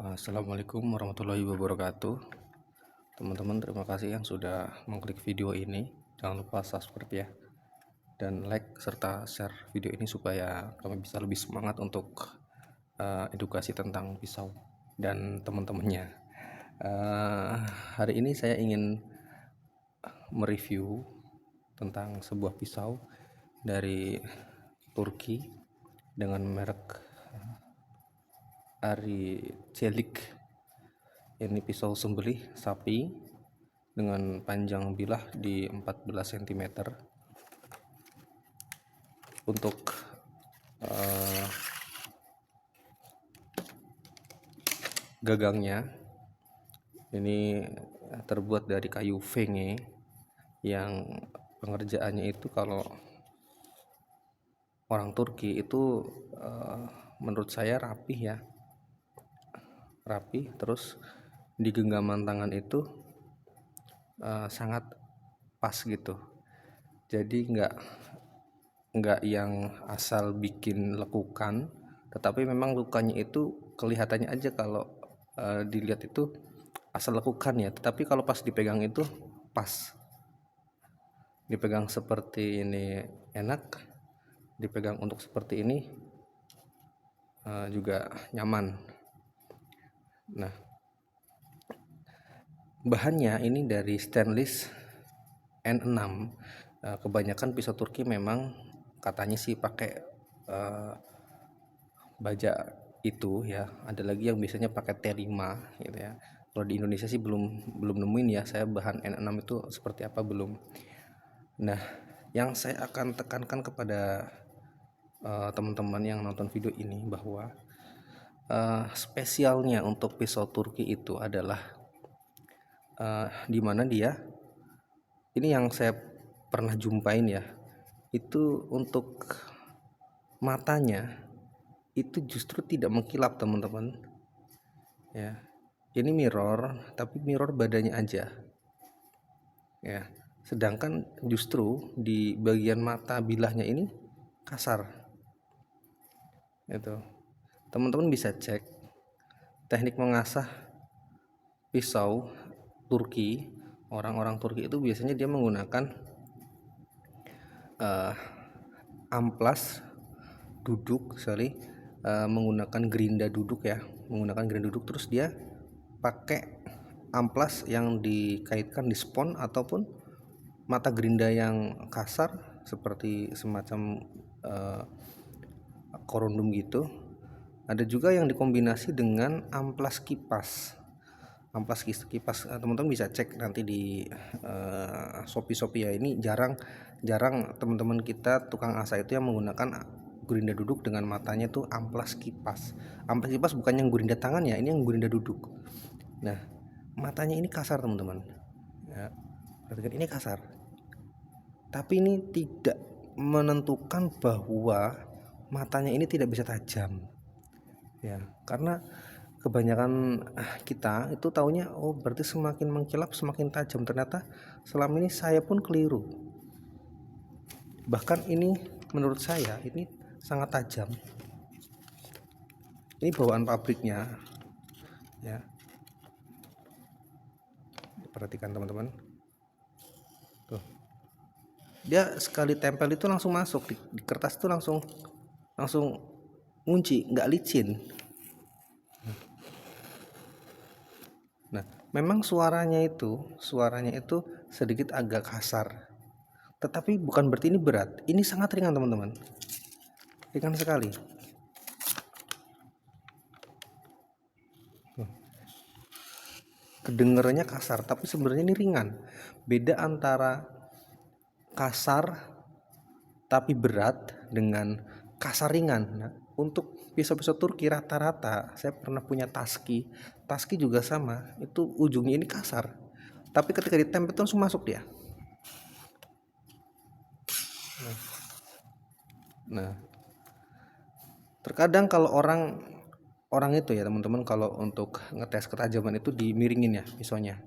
Assalamualaikum warahmatullahi wabarakatuh. Teman-teman, terima kasih yang sudah mengklik video ini. Jangan lupa subscribe ya, dan like serta share video ini supaya kami bisa lebih semangat untuk edukasi tentang pisau dan teman-temannya. Hari ini saya ingin mereview tentang sebuah pisau dari Turki dengan merek Arçelik. Ini pisau sembelih sapi dengan panjang bilah di 14 cm. Untuk gagangnya ini terbuat dari kayu fenge yang pengerjaannya itu, kalau orang Turki itu menurut saya rapih ya, terus di genggaman tangan itu sangat pas gitu. Jadi nggak yang asal bikin lekukan, tetapi memang lukanya itu kelihatannya aja kalau dilihat itu asal lekukan ya, tetapi kalau pas dipegang itu pas. Dipegang seperti ini enak, dipegang untuk seperti ini juga nyaman. Nah, bahannya ini dari stainless N6. Kebanyakan pisau Turki memang katanya sih pakai baja itu ya. Ada lagi yang biasanya pakai T5 gitu ya. Kalau di Indonesia sih belum nemuin ya saya bahan N6 itu seperti apa, belum. Nah, yang saya akan tekankan kepada teman-teman yang nonton video ini bahwa spesialnya untuk pisau Turki itu adalah dimana dia ini yang saya pernah jumpain ya, itu untuk matanya itu justru tidak mengkilap teman-teman ya. Ini mirror, tapi mirror badannya aja ya, sedangkan justru di bagian mata bilahnya ini kasar. Itu teman-teman bisa cek teknik mengasah pisau Turki. Orang-orang Turki itu biasanya dia menggunakan amplas duduk, menggunakan gerinda duduk ya, terus dia pakai amplas yang dikaitkan di spon ataupun mata gerinda yang kasar seperti semacam korundum gitu. Ada juga yang dikombinasi dengan amplas kipas. Teman-teman bisa cek nanti di Shopee ya. Ini jarang teman-teman kita tukang asah itu yang menggunakan gerinda duduk dengan matanya tuh amplas kipas. Amplas kipas bukan yang gerinda tangan ya, ini yang gerinda duduk. Nah, matanya ini kasar teman-teman ya, perhatikan ini kasar, tapi ini tidak menentukan bahwa matanya ini tidak bisa tajam ya, karena kebanyakan kita itu taunya oh berarti semakin mengkilap semakin tajam. Ternyata selama ini saya pun keliru, bahkan ini menurut saya ini sangat tajam. Ini bawaan pabriknya ya, perhatikan teman-teman tuh, dia sekali tempel itu langsung masuk di kertas itu, langsung ngunci, nggak licin. Nah, memang suaranya itu sedikit agak kasar, tetapi bukan berarti ini berat. Ini sangat ringan teman-teman, ringan sekali. Kedengarannya kasar, tapi sebenarnya ini ringan. Beda antara kasar tapi berat dengan kasar ringan. Nah, untuk pisau-pisau Turki rata-rata, saya pernah punya Taski juga sama, itu ujungnya ini kasar, tapi ketika ditempel itu langsung masuk dia. Nah, terkadang kalau orang itu ya teman-teman, kalau untuk ngetes ketajaman itu dimiringin ya pisaunya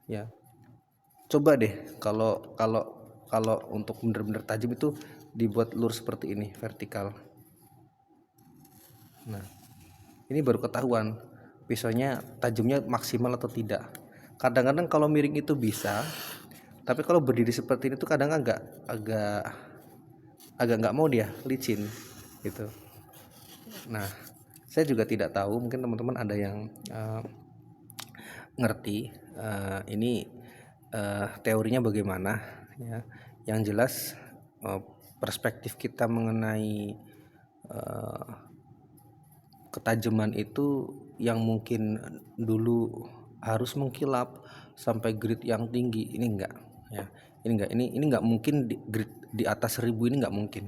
ya. Coba deh kalau untuk bener-bener tajam itu dibuat lurus seperti ini, vertikal. Nah, ini baru ketahuan pisaunya tajamnya maksimal atau tidak. Kadang-kadang kalau miring itu bisa, tapi kalau berdiri seperti ini tuh kadang agak agak agak nggak mau dia licin gitu. Nah, saya juga tidak tahu, mungkin teman-teman ada yang ngerti ini teorinya bagaimana ya. Yang jelas perspektif kita mengenai ketajaman itu yang mungkin dulu harus mengkilap sampai grid yang tinggi, ini enggak ya. Ini enggak mungkin di grid di atas 1000, ini enggak mungkin.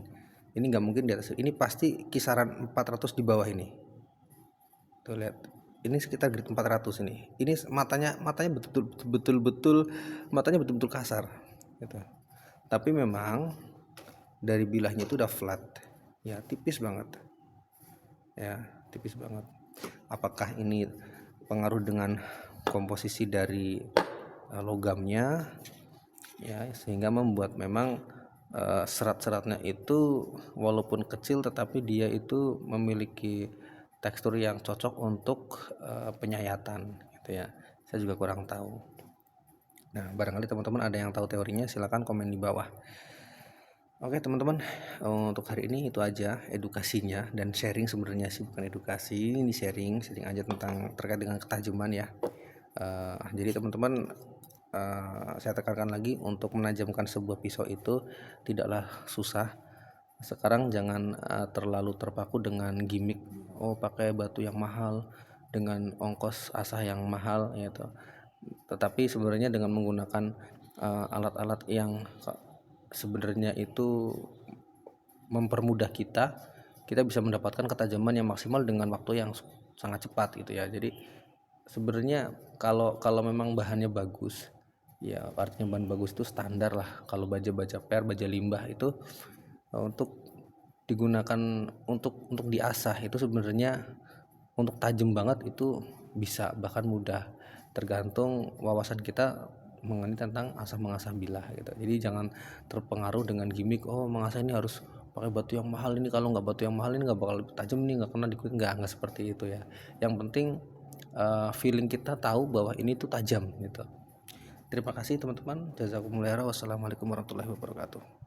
Ini enggak mungkin di atas, ini pasti kisaran 400 di bawah ini. Tuh lihat. Ini sekitar grid 400 ini. Ini matanya betul-betul matanya betul-betul kasar gitu. Tapi memang dari bilahnya itu udah flat. Ya, tipis banget. Ya, tipis banget. Apakah ini pengaruh dengan komposisi dari logamnya ya, sehingga membuat memang serat-seratnya itu walaupun kecil tetapi dia itu memiliki tekstur yang cocok untuk penyayatan gitu ya. Saya juga kurang tahu. Nah, barangkali teman-teman ada yang tahu teorinya, silakan komen di bawah. Oke teman-teman, untuk hari ini itu aja edukasinya dan sharing, sebenarnya sih bukan edukasi, ini sharing aja tentang terkait dengan ketajaman ya. Jadi teman-teman, saya tekankan lagi, untuk menajamkan sebuah pisau itu tidaklah susah. Sekarang jangan terlalu terpaku dengan gimmick, pakai batu yang mahal dengan ongkos asah yang mahal gitu. Tetapi sebenarnya dengan menggunakan alat-alat yang sebenarnya itu mempermudah kita bisa mendapatkan ketajaman yang maksimal dengan waktu yang sangat cepat gitu ya. Jadi sebenarnya kalau memang bahannya bagus ya, artinya bahan bagus itu standar lah. Kalau baja per, baja limbah itu untuk digunakan untuk diasah itu sebenarnya untuk tajam banget itu bisa, bahkan mudah, tergantung wawasan kita mengenai tentang asah mengasah bilah gitu. Jadi jangan terpengaruh dengan gimmick, mengasah ini harus pakai batu yang mahal, ini kalau nggak batu yang mahal ini nggak bakal tajam, ini nggak kena di kulit, nggak seperti itu ya. Yang penting feeling kita tahu bahwa ini tuh tajam gitu. Terima kasih teman-teman. Jazakumullah khairan. Wassalamualaikum warahmatullahi wabarakatuh.